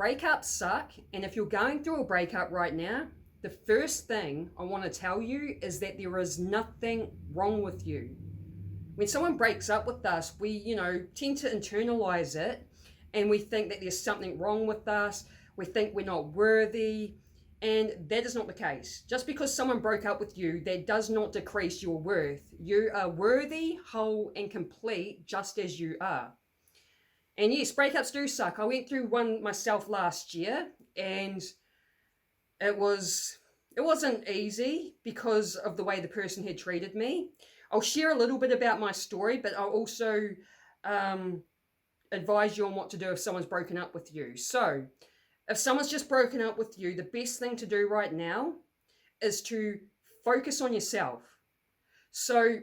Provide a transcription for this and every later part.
breakups suck. And if you're going through a breakup right now, the first thing I want to tell you is that there is nothing wrong with you. When someone breaks up with us, we, tend to internalize it and we think that there's something wrong with us. We think we're not worthy. And that is not the case. Just because someone broke up with you, that does not decrease your worth. You are worthy, whole, and complete just as you are. And yes, breakups do suck. I went through one myself last year, and it wasn't easy because of the way the person had treated me. I'll share a little bit about my story, but I'll also advise you on what to do if someone's broken up with you. So, if someone's just broken up with you, the best thing to do right now is to focus on yourself. So,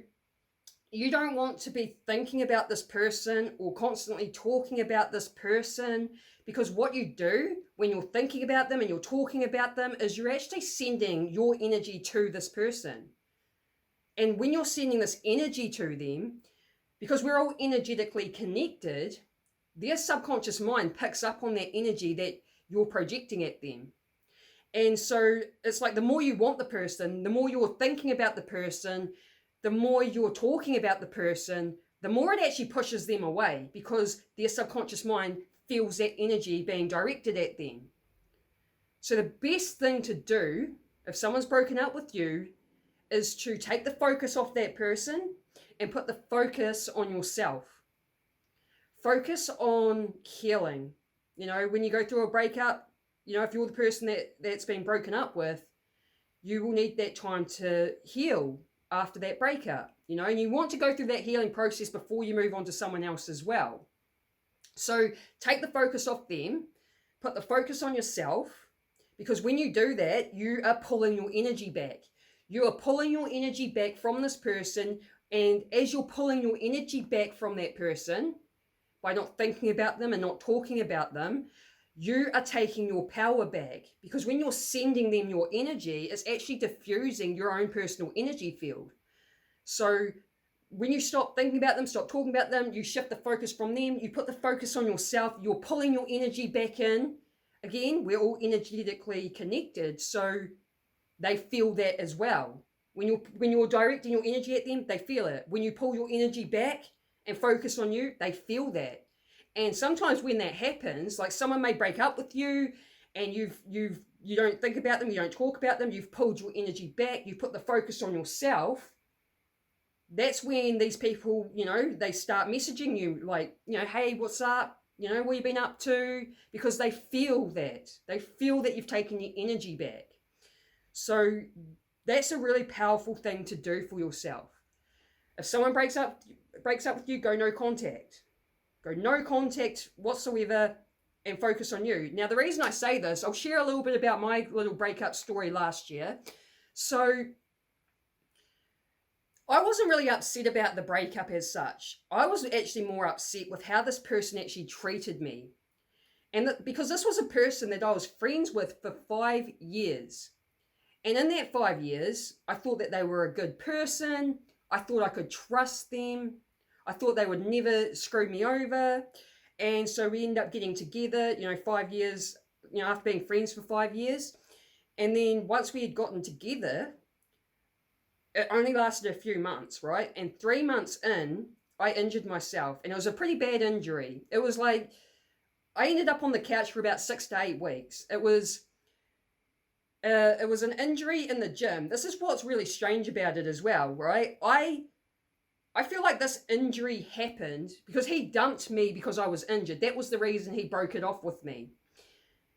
you don't want to be thinking about this person or constantly talking about this person, because what you do when you're thinking about them and you're talking about them is you're actually sending your energy to this person. And when you're sending this energy to them, because we're all energetically connected, their subconscious mind picks up on that energy that you're projecting at them. And so it's like the more you want the person, the more you're thinking about the person, the more you're talking about the person, the more it actually pushes them away, because their subconscious mind feels that energy being directed at them. So the best thing to do if someone's broken up with you is to take the focus off that person and put the focus on yourself. Focus on healing. When you go through a breakup, if you're the person that's been broken up with, you will need that time to heal after that breakup, and you want to go through that healing process before you move on to someone else as well. So take the focus off them, put the focus on yourself, because when you do that, you are pulling your energy back. You are pulling your energy back from this person, and as you're pulling your energy back from that person, by not thinking about them and not talking about them, you are taking your power back, because when you're sending them your energy, it's actually diffusing your own personal energy field. So when you stop thinking about them, stop talking about them, you shift the focus from them, you put the focus on yourself, you're pulling your energy back in. Again, we're all energetically connected, so they feel that as well. When you're directing your energy at them, they feel it. When you pull your energy back and focus on you, they feel that. And sometimes when that happens, like someone may break up with you and you don't think about them, you don't talk about them, you've pulled your energy back, you put the focus on yourself. That's when these people, they start messaging you like, hey, what's up? What you been up to? Because they feel that. They feel that you've taken your energy back. So that's a really powerful thing to do for yourself. If someone breaks up with you, go no contact. Go no contact whatsoever and focus on you. Now, the reason I say this, I'll share a little bit about my little breakup story last year. So I wasn't really upset about the breakup as such. I was actually more upset with how this person actually treated me. And because this was a person that I was friends with for 5 years. And in that 5 years, I thought that they were a good person. I thought I could trust them. I thought they would never screw me over. And so we ended up getting together, 5 years, after being friends for 5 years. And then once we had gotten together, it only lasted a few months, right? And 3 months in, I injured myself. And it was a pretty bad injury. It was like, I ended up on the couch for about 6 to 8 weeks. It was an injury in the gym. This is what's really strange about it as well, right? I feel like this injury happened because he dumped me because I was injured. That was the reason he broke it off with me.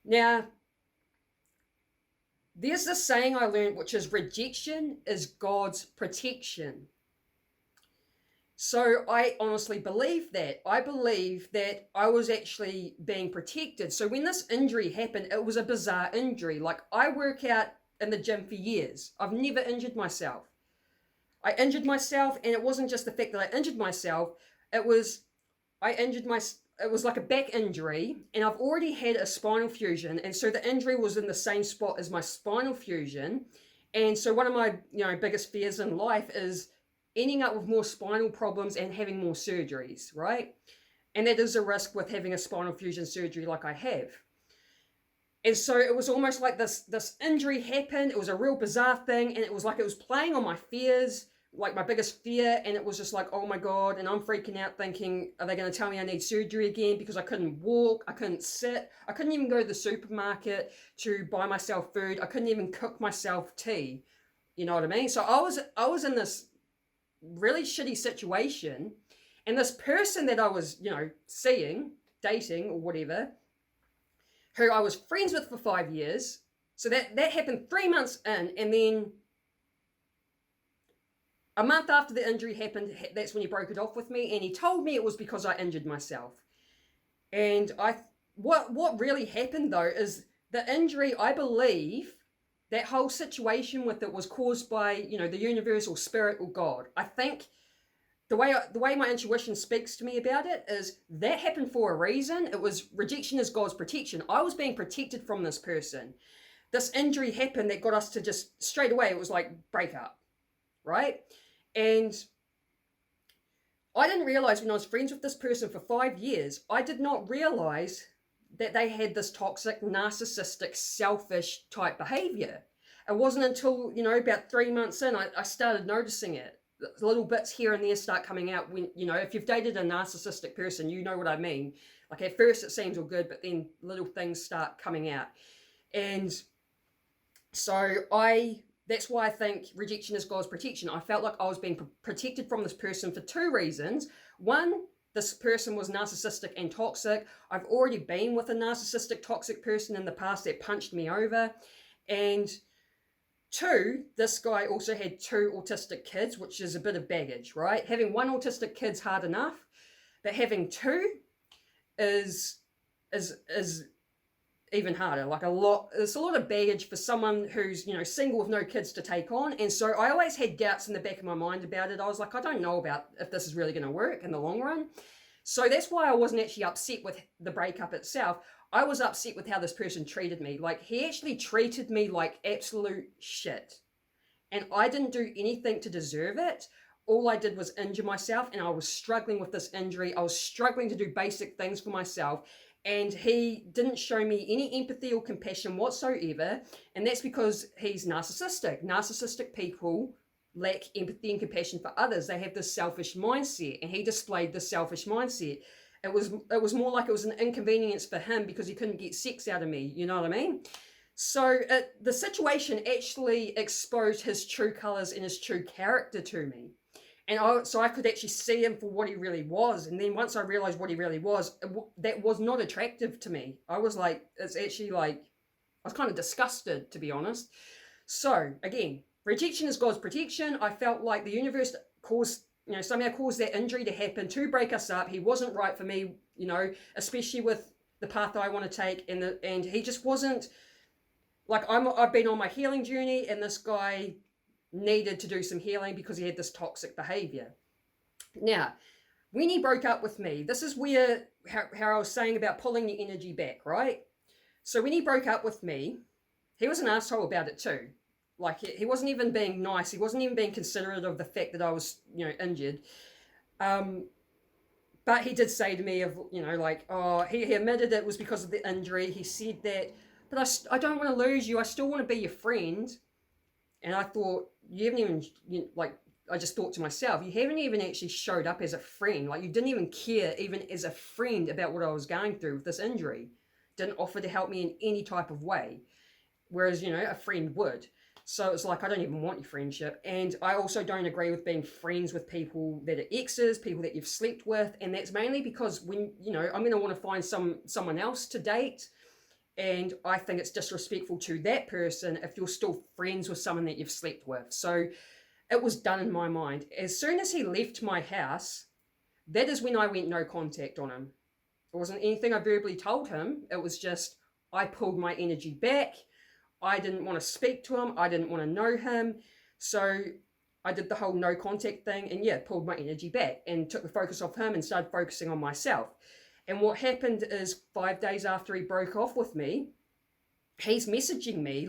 Now, there's this saying I learned, which is rejection is God's protection. So I honestly believe that. I believe that I was actually being protected. So when this injury happened, it was a bizarre injury. Like, I work out in the gym for years. I've never injured myself. I injured myself, and it wasn't just the fact that I injured myself. It was like a back injury, and I've already had a spinal fusion. And so the injury was in the same spot as my spinal fusion. And so one of my, biggest fears in life is ending up with more spinal problems and having more surgeries, right? And that is a risk with having a spinal fusion surgery like I have. And so it was almost like this injury happened. It was a real bizarre thing, and it was like it was playing on my fears, like my biggest fear. And it was just like, oh my god! And I'm freaking out, thinking, are they going to tell me I need surgery again? Because I couldn't walk, I couldn't sit, I couldn't even go to the supermarket to buy myself food. I couldn't even cook myself tea. You know what I mean? So I was in this really shitty situation, and this person that I was, seeing, dating or whatever, who I was friends with for 5 years. So that happened 3 months in, and then a month after the injury happened, that's when he broke it off with me, and he told me it was because I injured myself. And what really happened though is the injury, I believe, that whole situation with it was caused by, the universal spirit or God. I think the way my intuition speaks to me about it is that happened for a reason. It was rejection is God's protection. I was being protected from this person. This injury happened that got us to just straight away, it was like break up, right? And I didn't realize when I was friends with this person for 5 years, I did not realize that they had this toxic, narcissistic, selfish type behavior. It wasn't until, about 3 months in, I started noticing it. Little bits here and there start coming out when, if you've dated a narcissistic person, you know what I mean. Like at first it seems all good, but then little things start coming out. And so that's why I think rejection is God's protection. I felt like I was being protected from this person for two reasons. One, this person was narcissistic and toxic. I've already been with a narcissistic, toxic person in the past that punched me over. And two, this guy also had 2 autistic kids, which is a bit of baggage, right? Having 1 autistic kid's hard enough, but having 2 is even harder. There's a lot of baggage for someone who's, single with no kids to take on. And so I always had doubts in the back of my mind about it. I was like, I don't know about if this is really going to work in the long run. So that's why I wasn't actually upset with the breakup itself. I was upset with how this person treated me. Like, he actually treated me like absolute shit. And I didn't do anything to deserve it. All I did was injure myself, and I was struggling with this injury. I was struggling to do basic things for myself. And he didn't show me any empathy or compassion whatsoever. And that's because he's narcissistic. Narcissistic people lack empathy and compassion for others. They have this selfish mindset, and he displayed this selfish mindset. It was more like it was an inconvenience for him because he couldn't get sex out of me. You know what I mean? So the situation actually exposed his true colors and his true character to me. And so I could actually see him for what he really was. And then once I realized what he really was, that was not attractive to me. I was like, it's actually like, I was kind of disgusted, to be honest. So again, rejection is God's protection. I felt like the universe somehow caused that injury to happen to break us up. He wasn't right for me, especially with the path that I want to take. And he just wasn't, like, I've been on my healing journey, and this guy needed to do some healing because he had this toxic behavior. Now, when he broke up with me, this is where, how I was saying about pulling the energy back, right? So when he broke up with me, he was an asshole about it too. Like, he wasn't even being nice. He wasn't even being considerate of the fact that I was, injured. But he did say to me, he admitted it was because of the injury. He said that, but I don't want to lose you. I still want to be your friend. And I thought, you haven't even, I just thought to myself, you haven't even actually showed up as a friend. Like, you didn't even care, even as a friend, about what I was going through with this injury. Didn't offer to help me in any type of way. Whereas, a friend would. So it's like, I don't even want your friendship. And I also don't agree with being friends with people that are exes, people that you've slept with. And that's mainly because when, I'm going to want to find someone else to date. And I think it's disrespectful to that person if you're still friends with someone that you've slept with. So it was done in my mind. As soon as he left my house, that is when I went no contact on him. It wasn't anything I verbally told him. It was just, I pulled my energy back. I didn't want to speak to him. I didn't want to know him. So I did the whole no contact thing and pulled my energy back and took the focus off him and started focusing on myself. And what happened is 5 days after he broke off with me, he's messaging me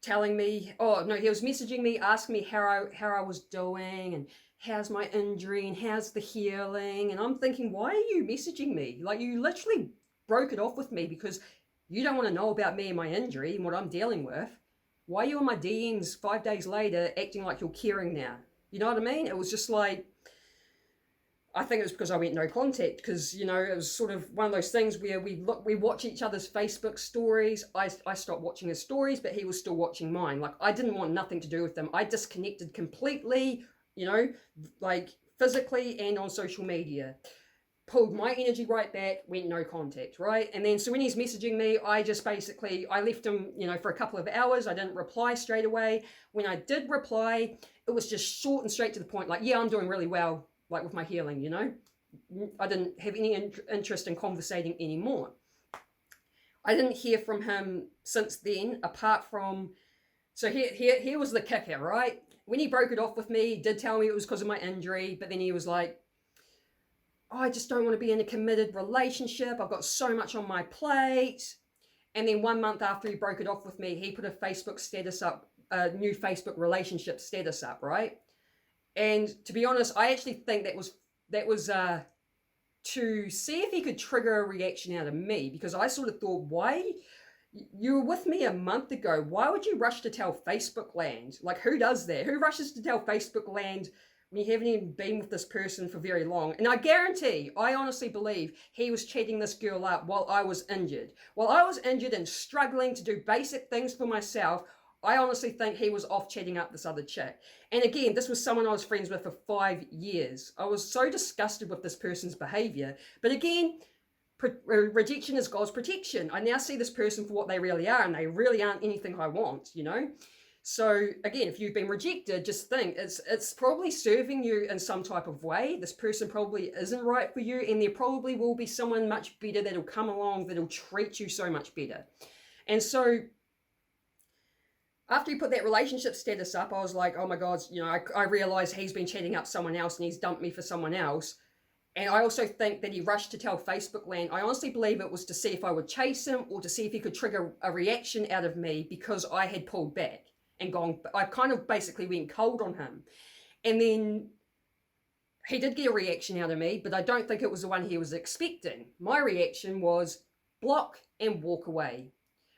telling me, he was messaging me, asking me how I was doing and how's my injury and how's the healing. And I'm thinking, why are you messaging me? Like, you literally broke it off with me because you don't want to know about me and my injury and what I'm dealing with, why are you on my DMs 5 days later acting like you're caring now? You know what I mean? It was just like, I think it was because I went no contact, because, you know, it was sort of one of those things where we watch each other's Facebook stories. I stopped watching his stories, but he was still watching mine. Like, I didn't want nothing to do with them. I disconnected completely, you know, like physically and on social media. Pulled my energy right back, went no contact, right? And then so when he's messaging me, I just basically, I left him, you know, for a couple of hours. I didn't reply straight away. When I did reply, it was just short and straight to the point, like, yeah, I'm doing really well, like with my healing, you know. I didn't have any interest in conversating anymore. I didn't hear from him since then, apart from, so here was the kicker, right? When he broke it off with me, he did tell me it was because of my injury, but then he was like, oh, I just don't want to be in a committed relationship. I've got so much on my plate. And then 1 month after he broke it off with me, he put a Facebook status up, a new Facebook relationship status up, right? And to be honest, I actually think that was to see if he could trigger a reaction out of me, because I sort of thought, why? You were with me a month ago. Why would you rush to tell Facebook land? Like, who does that? Who rushes to tell Facebook land when you haven't even been with this person for very long? And I guarantee, I honestly believe he was chatting this girl up while I was injured. While I was injured and struggling to do basic things for myself, I honestly think he was off chatting up this other chick. And again, this was someone I was friends with for 5 years. I was so disgusted with this person's behavior. But again, rejection is God's protection. I now see this person for what they really are, and they really aren't anything I want, you know? So again, if you've been rejected, just think, it's probably serving you in some type of way. This person probably isn't right for you, and there probably will be someone much better that'll come along that'll treat you so much better. And so after he put that relationship status up, I was like, oh my God, you know, I realized he's been chatting up someone else and he's dumped me for someone else. And I also think that he rushed to tell Facebook land. I honestly believe it was to see if I would chase him or to see if he could trigger a reaction out of me because I had pulled back and gone. I kind of basically went cold on him. And then he did get a reaction out of me, but I don't think it was the one he was expecting. My reaction was block and walk away.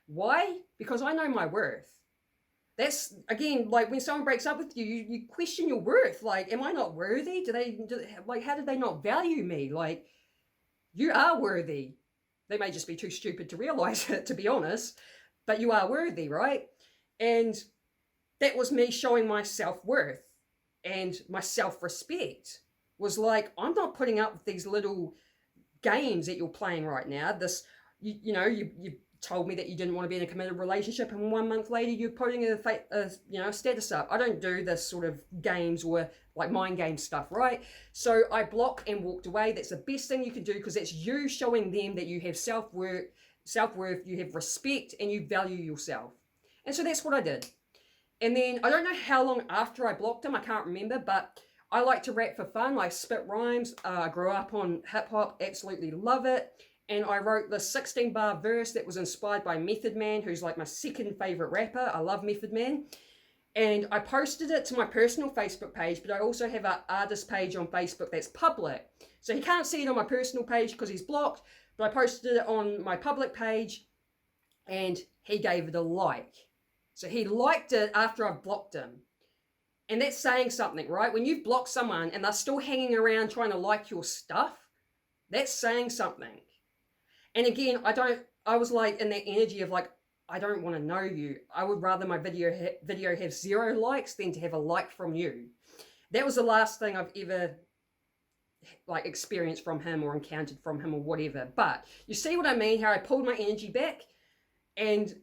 Why? Because I know my worth. That's, again, like when someone breaks up with you, you question your worth. Like, am I not worthy? Like, how did they not value me? Like, you are worthy. They may just be too stupid to realize it, to be honest, but you are worthy, right? And that was me showing my self-worth and my self-respect. Was like, I'm not putting up with these little games that you're playing right now. This, you told me that you didn't want to be in a committed relationship, and 1 month later you're putting a status up. I don't do this sort of games or like mind game stuff, right? So I blocked and walked away. That's the best thing you can do, because that's you showing them that you have self-worth, you have respect, and you value yourself. And so that's what I did. And then I don't know how long after I blocked him, I can't remember, but I like to rap for fun. I spit rhymes. I grew up on hip hop, absolutely love it. And I wrote this 16-bar verse that was inspired by Method Man, who's like my second favorite rapper. I love Method Man. And I posted it to my personal Facebook page, but I also have an artist page on Facebook that's public. So he can't see it on my personal page because he's blocked, but I posted it on my public page and he gave it a like. So he liked it after I've blocked him. And that's saying something, right? When you've blocked someone and they're still hanging around trying to like your stuff, that's saying something. And again, I was like in that energy of like, I don't want to know you. I would rather my video have 0 likes than to have a like from you. That was the last thing I've ever like experienced from him or encountered from him or whatever. But you see what I mean? How I pulled my energy back, and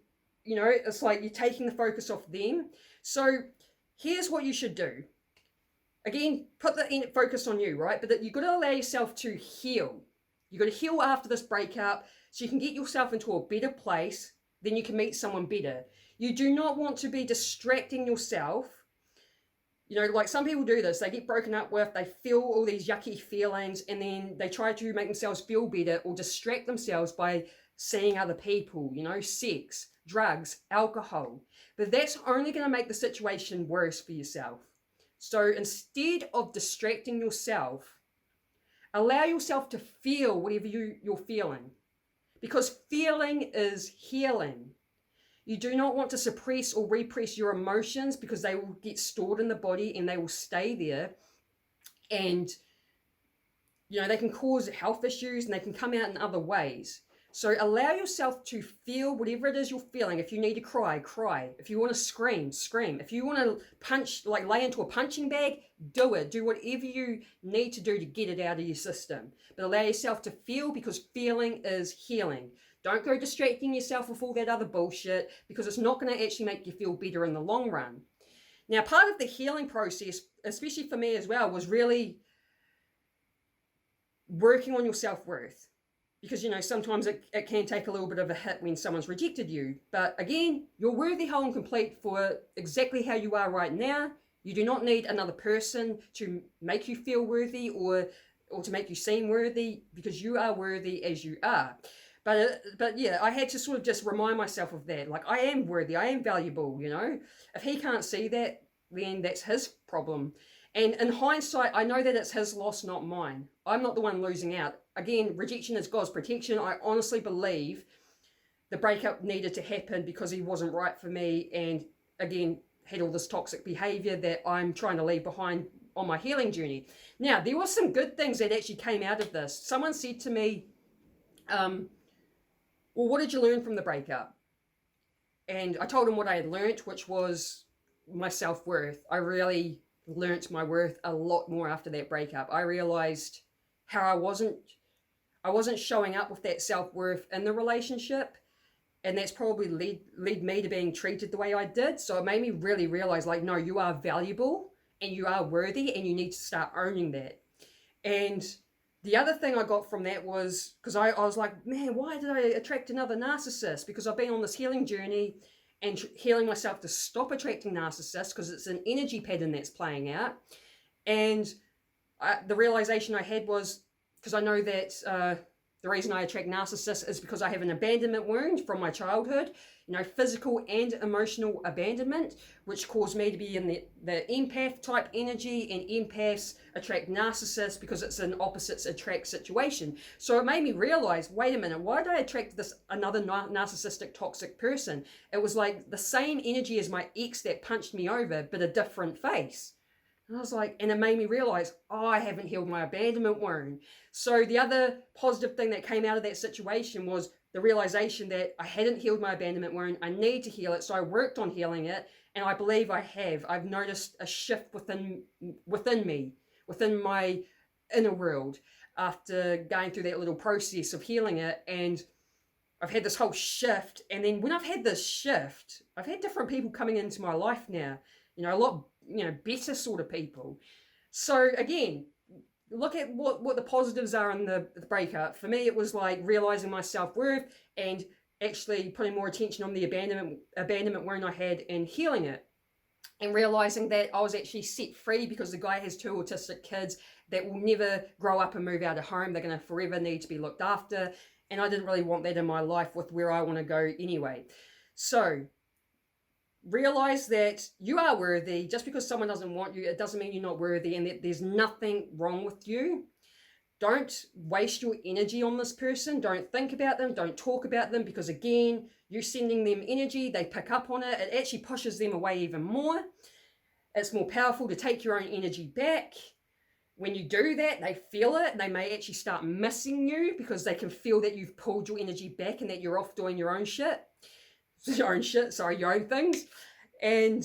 you know, it's like you're taking the focus off them. So here's what you should do. Again, put the focus on you, right? But you've got to allow yourself to heal. You've got to heal after this breakup so you can get yourself into a better place. Then you can meet someone better. You do not want to be distracting yourself. You know, like some people do this. They get broken up with, they feel all these yucky feelings, and then they try to make themselves feel better or distract themselves by seeing other people, you know, sex, drugs, alcohol. But that's only going to make the situation worse for yourself. So instead of distracting yourself, allow yourself to feel whatever you're feeling. because feeling is healing. You do not want to suppress or repress your emotions because they will get stored in the body and they will stay there. And, they can cause health issues and they can come out in other ways. So allow yourself to feel whatever it is you're feeling. If you need to cry, cry. If you want to scream, scream. If you want to punch, like lay into a punching bag, do it. Do whatever you need to do to get it out of your system. But allow yourself to feel, because feeling is healing. Don't go distracting yourself with all that other bullshit, because it's not going to actually make you feel better in the long run. Now, part of the healing process, especially for me as well, was really working on your self-worth. Because, sometimes it can take a little bit of a hit when someone's rejected you. But again, you're worthy, whole and complete for exactly how you are right now. You do not need another person to make you feel worthy or to make you seem worthy, because you are worthy as you are. But yeah, I had to sort of just remind myself of that. Like, I am worthy, I am valuable, If he can't see that, then that's his problem. And in hindsight, I know that it's his loss, not mine. I'm not the one losing out. Again, rejection is God's protection. I honestly believe the breakup needed to happen because he wasn't right for me, and again, had all this toxic behavior that I'm trying to leave behind on my healing journey. Now, there were some good things that actually came out of this. Someone said to me, well, what did you learn from the breakup? And I told him what I had learned, which was my self-worth. I really learnt my worth a lot more after that breakup. I realized how I wasn't showing up with that self-worth in the relationship, and that's probably led me to being treated the way I did. So it made me really realize, like, no, you are valuable and you are worthy, and you need to start owning that. And the other thing I got from that was, because I was like, man, why did I attract another narcissist? Because I've been on this healing journey and healing myself to stop attracting narcissists, because it's an energy pattern that's playing out. And the realization I had was, because I know that the reason I attract narcissists is because I have an abandonment wound from my childhood, physical and emotional abandonment, which caused me to be in the empath type energy, and empaths attract narcissists because it's an opposites attract situation. So it made me realize, wait a minute, why did I attract this another narcissistic toxic person? It was like the same energy as my ex that punched me over, but a different face. And I was like, and it made me realize, I haven't healed my abandonment wound. So the other positive thing that came out of that situation was the realization that I hadn't healed my abandonment wound. I need to heal it. So I worked on healing it, and I believe I have. I've noticed a shift within me, within my inner world, after going through that little process of healing it. And I've had this whole shift. And then when I've had this shift, I've had different people coming into my life now, a lot better sort of people. So again, look at what the positives are in the breakup. For me, it was like realizing my self-worth and actually putting more attention on the abandonment wound I had and healing it, and realizing that I was actually set free, because the guy has 2 autistic kids that will never grow up and move out of home. They're going to forever need to be looked after, and I didn't really want that in my life with where I want to go anyway. So realize that you are worthy. Just because someone doesn't want you, it doesn't mean you're not worthy, and that there's nothing wrong with you. Don't waste your energy on this person. Don't think about them. Don't talk about them, because again, you're sending them energy. They pick up on it. It actually pushes them away even more. It's more powerful to take your own energy back. When you do that, they feel it. They may actually start missing you, because they can feel that you've pulled your energy back and that you're off doing your own shit. Your own things. And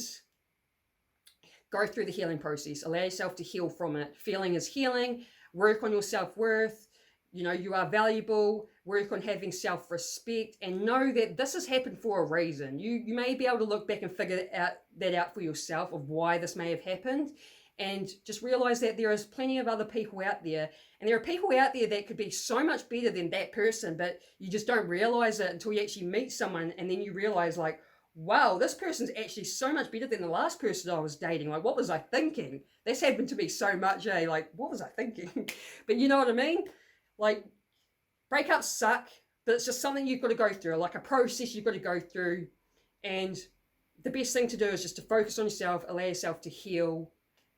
go through the healing process. Allow yourself to heal from it. Feeling is healing. Work on your self-worth. You are valuable. Work on having self-respect, and know that this has happened for a reason. You may be able to look back and figure that out for yourself, of why this may have happened. And just realize that there is plenty of other people out there. And there are people out there that could be so much better than that person, but you just don't realize it until you actually meet someone. And then you realize, like, wow, this person's actually so much better than the last person I was dating. Like, what was I thinking? This happened to me so much, eh? Like, what was I thinking? But you know what I mean? Like, breakups suck, but it's just something you've got to go through, like a process you've got to go through. And the best thing to do is just to focus on yourself, allow yourself to heal,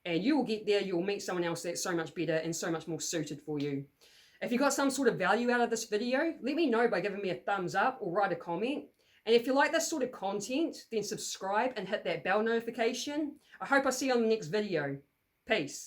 and you will get there. You will meet someone else that's so much better and so much more suited for you. If you got some sort of value out of this video, let me know by giving me a thumbs up or write a comment. And if you like this sort of content, then subscribe and hit that bell notification. I hope I see you on the next video. Peace.